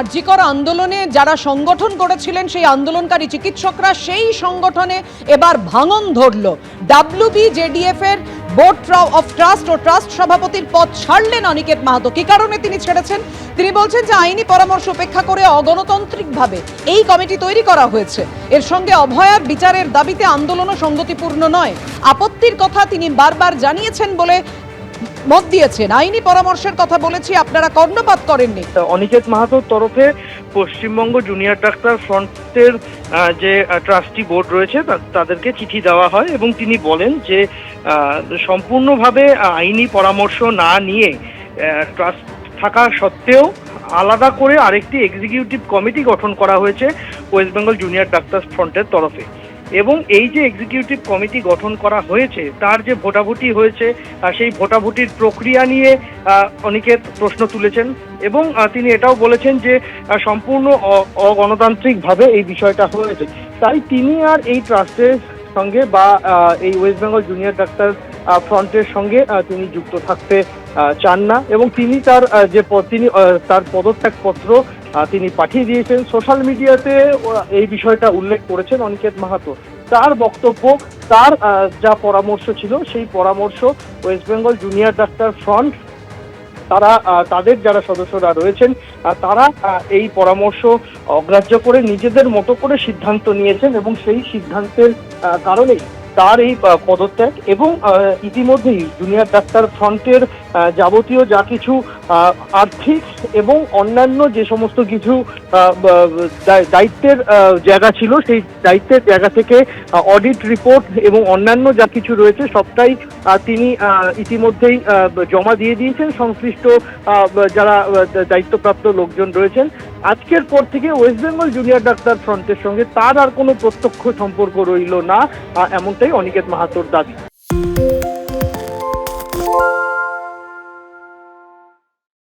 আরজি কর আন্দোলনে যারা সংগঠন করেছিলেন সেই আন্দোলনকারী চিকিৎসকরা সেই সংগঠনে এবার ভাঙন ধরল। WBJDF এর বোর্ড অফ ট্রাস্ট ও ট্রাস্ট সভাপতির পদ ছাড়লেন অনিকেত মাহাতো। কি কারণে তিনি ছেড়েছেন? তিনি বলছেন যে আইনি পরামর্শ উপেক্ষা করে অগণতান্ত্রিকভাবে এই কমিটি তৈরি করা হয়েছে। এর সঙ্গে অভয়ার বিচারের দাবিতে আন্দোলনও সঙ্গতিপূর্ণ নয়। আপত্তির কথা তিনি বারবার জানিয়েছেন বলে মত দিয়েছেন। আইনি পরামর্শের কথা বলেছি, আপনারা কর্ণপাত করেননি। অনিকেত মাহাতোর তরফে পশ্চিমবঙ্গ জুনিয়র ডাক্তার ফ্রন্টের যে ট্রাস্টি বোর্ড রয়েছে তাদেরকে চিঠি দেওয়া হয় এবং তিনি বলেন যে সম্পূর্ণভাবে আইনি পরামর্শ না নিয়ে ট্রাস্ট থাকা সত্ত্বেও আলাদা করে আরেকটি এক্সিকিউটিভ কমিটি গঠন করা হয়েছে ওয়েস্ট বেঙ্গল জুনিয়র ডাক্তার ফ্রন্টের তরফে। এবং এই যে এক্সিকিউটিভ কমিটি গঠন করা হয়েছে তার যে ভোটাভুটি হয়েছে সেই ভোটাভুটির প্রক্রিয়া নিয়ে অনিকেত প্রশ্ন তুলেছেন এবং তিনি এটাও বলেছেন যে সম্পূর্ণ অগণতান্ত্রিকভাবে এই বিষয়টা হয়েছে। তাই তিনি আর এই ট্রাস্টের সঙ্গে বা এই ওয়েস্ট বেঙ্গল জুনিয়র ডাক্তার ফ্রন্টের সঙ্গে তিনি যুক্ত থাকতে চান না এবং তিনি তার পদত্যাগপত্র তিনি পাঠিয়ে দিয়েছেন। সোশ্যাল মিডিয়াতে এই বিষয়টা উল্লেখ করেছেন অনিকেত মাহাতো। তার বক্তব্য, তার যা পরামর্শ ছিল সেই পরামর্শ West Bengal junior doctor front তাদের যারা সদস্যরা রয়েছেন তারা এই পরামর্শ অগ্রাহ্য করে নিজেদের মতো করে সিদ্ধান্ত নিয়েছেন এবং সেই সিদ্ধান্তের কারণেই তার এই পদত্যাগ। এবং ইতিমধ্যেই জুনিয়র ডাক্তার ফ্রন্টের যাবতীয় যা কিছু আর্থিক এবং অন্যান্য যে সমস্ত কিছু দায়িত্বের জায়গা ছিল সেই দায়িত্বের জায়গা থেকে অডিট রিপোর্ট এবং অন্যান্য যা কিছু রয়েছে সবটাই তিনি ইতিমধ্যেই জমা দিয়ে দিয়েছেন সংশ্লিষ্ট যারা দায়িত্বপ্রাপ্ত লোকজন রয়েছেন। আজকের পর থেকে ওয়েস্ট বেঙ্গল জুনিয়র ডাক্তার ফ্রন্টের সঙ্গে তার আর কোনো প্রত্যক্ষ সম্পর্ক রইল না, এমনটাই অনিকেত মাহাতোর দাবি।